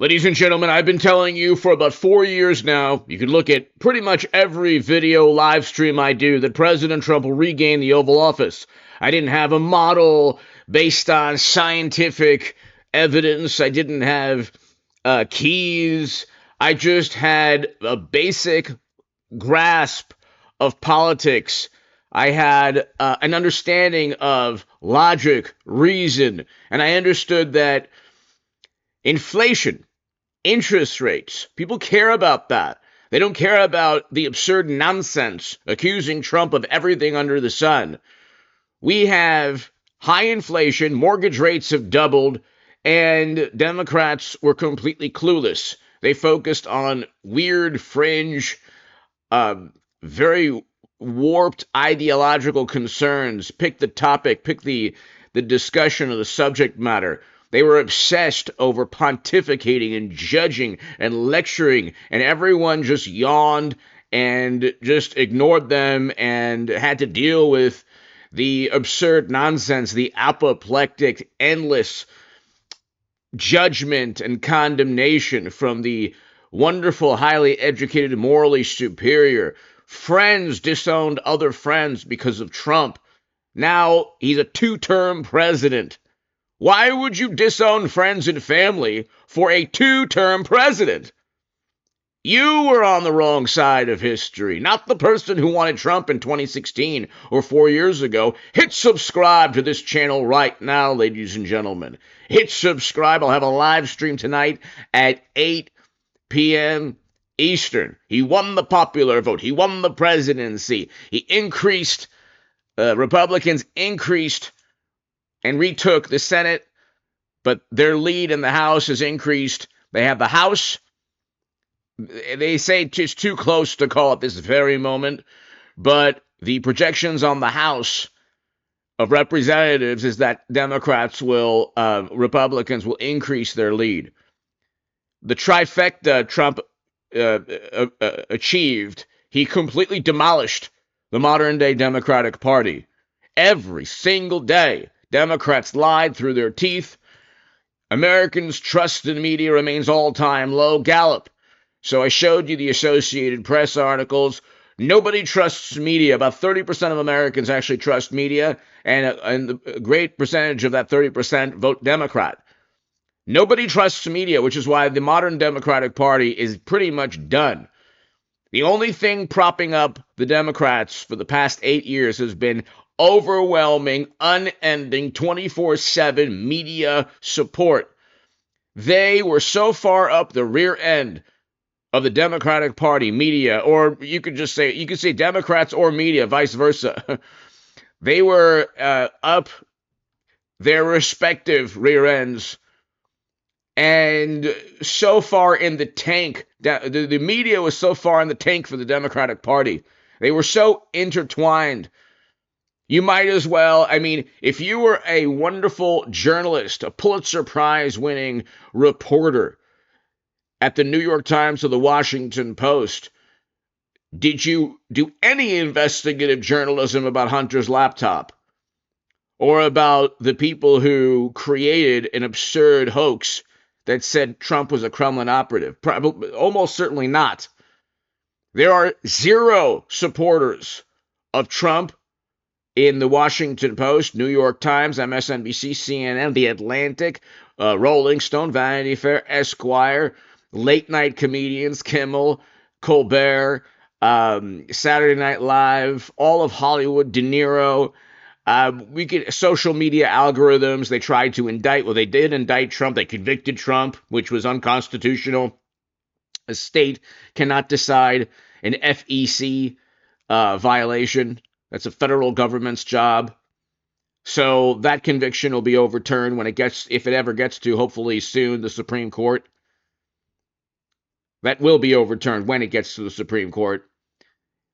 Ladies and gentlemen, I've been telling you for about 4 years now, you can look at pretty much every video live stream I do, that President Trump will regain the Oval Office. I didn't have a model based on scientific evidence. I didn't have keys. I just had a basic grasp of politics. I had an understanding of logic, reason, and I understood that inflation, interest rates, people care about that. They don't care about the absurd nonsense accusing Trump of everything under the sun. We have high inflation, mortgage rates have doubled, and Democrats were completely clueless. They focused on weird, fringe, very warped ideological concerns. Pick the topic, pick the discussion of the subject matter. They were obsessed over pontificating and judging and lecturing, and everyone just yawned and just ignored them and had to deal with the absurd nonsense, the apoplectic, endless judgment and condemnation from the wonderful, highly educated, morally superior. Friends disowned other friends because of Trump. Now he's a two-term president. Why would you disown friends and family for a two-term president? You were on the wrong side of history, not the person who wanted Trump in 2016 or 4 years ago. Hit subscribe to this channel right now, ladies and gentlemen. Hit subscribe. I'll have a live stream tonight at 8 p.m. Eastern. He won the popular vote. He won the presidency. He increased, Republicans increased and retook the Senate, but their lead in the House has increased. They have the House. They say it's too close to call at this very moment, but the projections on the House of Representatives is that Republicans will increase their lead. The trifecta Trump achieved, he completely demolished the modern-day Democratic Party. Every single day, Democrats lied through their teeth. Americans' trust in the media remains all-time low. Gallup. So I showed you the Associated Press articles. Nobody trusts media. About 30% of Americans actually trust media, and a great percentage of that 30% vote Democrat. Nobody trusts media, which is why the modern Democratic Party is pretty much done. The only thing propping up the Democrats for the past 8 years has been overwhelming, unending, 24/7 media support. They were so far up the rear end of the Democratic Party, media, or you could say Democrats or media, vice versa. They were up their respective rear ends and so far in the tank. The media was so far in the tank for the Democratic Party. They were so intertwined. You might as well, if you were a wonderful journalist, a Pulitzer Prize winning reporter at the New York Times or the Washington Post, did you do any investigative journalism about Hunter's laptop? Or about the people who created an absurd hoax that said Trump was a Kremlin operative? Probably, almost certainly not. There are zero supporters of Trump in the Washington Post, New York Times, MSNBC, CNN, The Atlantic, Rolling Stone, Vanity Fair, Esquire, late night comedians, Kimmel, Colbert, Saturday Night Live, all of Hollywood, De Niro. We get social media algorithms. They tried to indict. Well, they did indict Trump. They convicted Trump, which was unconstitutional. A state cannot decide an FEC violation. That's a federal government's job. So that conviction will be overturned if it ever gets to, hopefully soon, the Supreme Court. That will be overturned when it gets to the Supreme Court.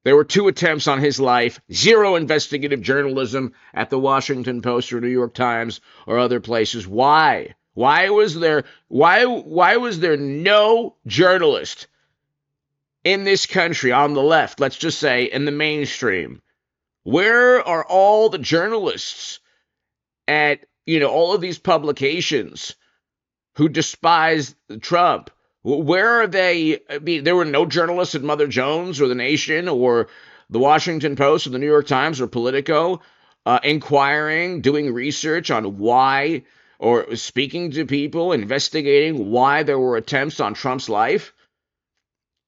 There were 2 attempts on his life, zero investigative journalism at the Washington Post or New York Times or other places. Why? Why was there no journalist in this country on the left, let's just say in the mainstream? Where are all the journalists at, all of these publications who despise Trump. Where are they? I mean, there were no journalists at Mother Jones or The Nation or the Washington Post or the New York Times or Politico inquiring, doing research on why, or speaking to people, investigating why there were attempts on Trump's life.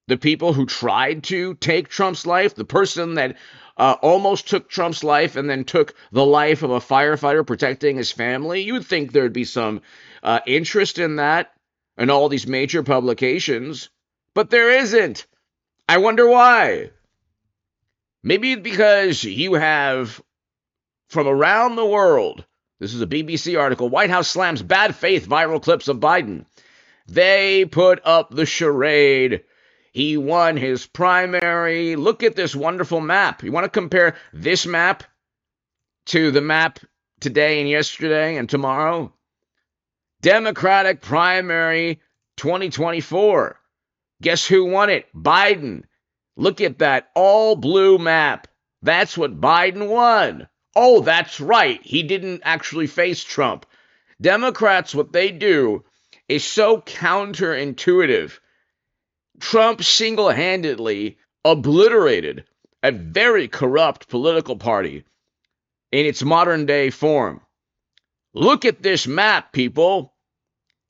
The people who tried to take Trump's life, the person that almost took Trump's life and then took the life of a firefighter protecting his family. You'd think there'd be some interest in that in all these major publications, but there isn't. I wonder why. Maybe because you have, from around the world, this is a BBC article, White House slams bad faith viral clips of Biden. They put up the charade. He won his primary. Look at this wonderful map. You want to compare this map to the map today and yesterday and tomorrow? Democratic primary 2024. Guess who won it? Biden. Look at that all blue map. That's what Biden won. Oh, that's right. He didn't actually face Trump. Democrats, what they do is so counterintuitive. Trump single-handedly obliterated a very corrupt political party in its modern-day form. Look at this map, people.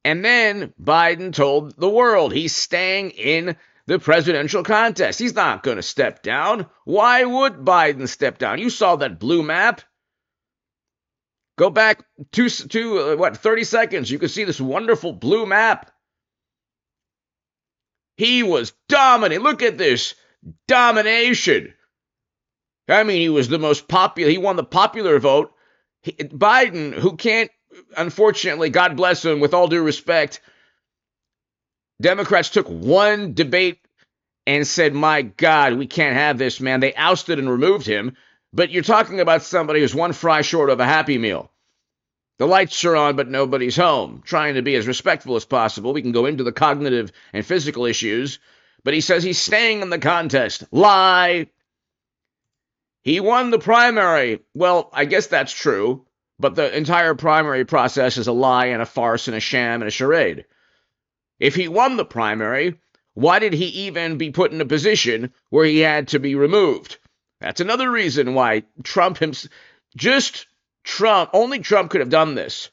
And then Biden told the world he's staying in the presidential contest. He's not going to step down. Why would Biden step down? You saw that blue map. Go back to 30 seconds. You can see this wonderful blue map. He was dominant. Look at this domination. I mean, he was the most popular. He won the popular vote. Biden, who can't, unfortunately, God bless him, with all due respect, Democrats took one debate and said, my God, we can't have this, man. They ousted and removed him. But you're talking about somebody who's one fry short of a Happy Meal. The lights are on, but nobody's home. Trying to be as respectful as possible. We can go into the cognitive and physical issues. But he says he's staying in the contest. Lie. He won the primary. Well, I guess that's true. But the entire primary process is a lie and a farce and a sham and a charade. If he won the primary, why did he even be put in a position where he had to be removed? That's another reason why only Trump could have done this.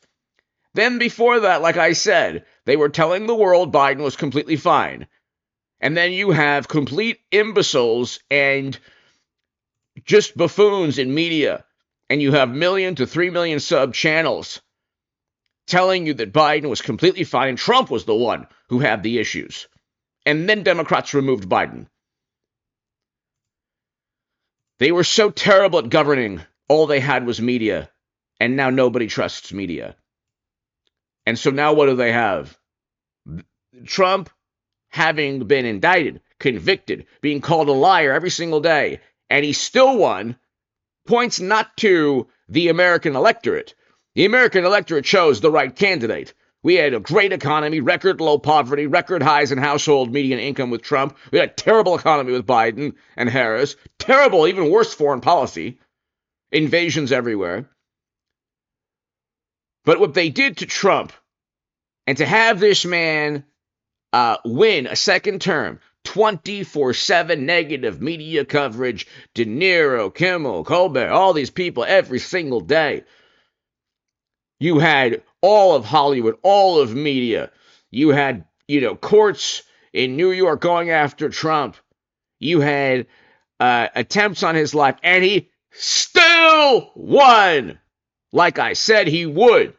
Then before that, like I said, they were telling the world Biden was completely fine. And then you have complete imbeciles and just buffoons in media. And you have 1 million to 3 million sub channels telling you that Biden was completely fine and Trump was the one who had the issues. And then Democrats removed Biden. They were so terrible at governing, all they had was media. And now nobody trusts media. And so now what do they have? Trump, having been indicted, convicted, being called a liar every single day, and he still won, points not to the American electorate. The American electorate chose the right candidate. We had a great economy, record low poverty, record highs in household median income with Trump. We had a terrible economy with Biden and Harris. Terrible, even worse foreign policy. Invasions everywhere. But what they did to Trump, and to have this man win a second term, 24/7 negative media coverage, De Niro, Kimmel, Colbert, all these people every single day. You had all of Hollywood, all of media. You had, courts in New York going after Trump. You had attempts on his life, and he still won. Like I said he would.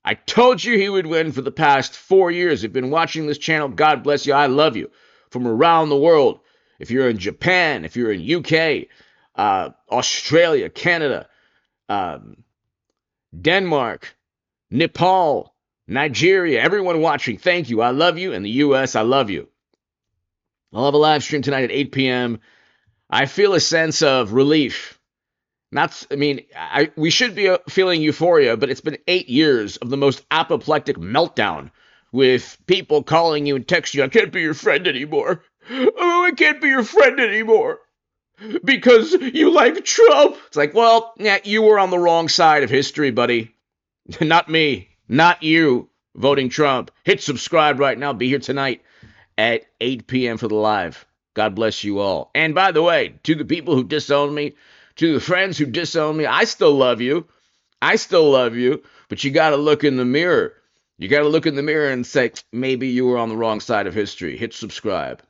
I told you he would win for the past 4 years. If you've been watching this channel, God bless you. I love you. From around the world. If you're in Japan, if you're in UK, Australia, Canada, Denmark, Nepal, Nigeria, everyone watching, thank you. I love you. In the US, I love you. I'll have a live stream tonight at 8 p.m. I feel a sense of relief. We should be feeling euphoria, but it's been 8 years of the most apoplectic meltdown with people calling you and texting you, I can't be your friend anymore. Oh, I can't be your friend anymore because you like Trump. It's like, well, yeah, you were on the wrong side of history, buddy. Not me, not you. voting Trump, hit subscribe right now. Be here tonight at 8 p.m. for the live. God bless you all. And by the way, to the people who disown me, to the friends who disown me, I still love you. I still love you, but you got to look in the mirror. You got to look in the mirror and say, maybe you were on the wrong side of history. Hit subscribe.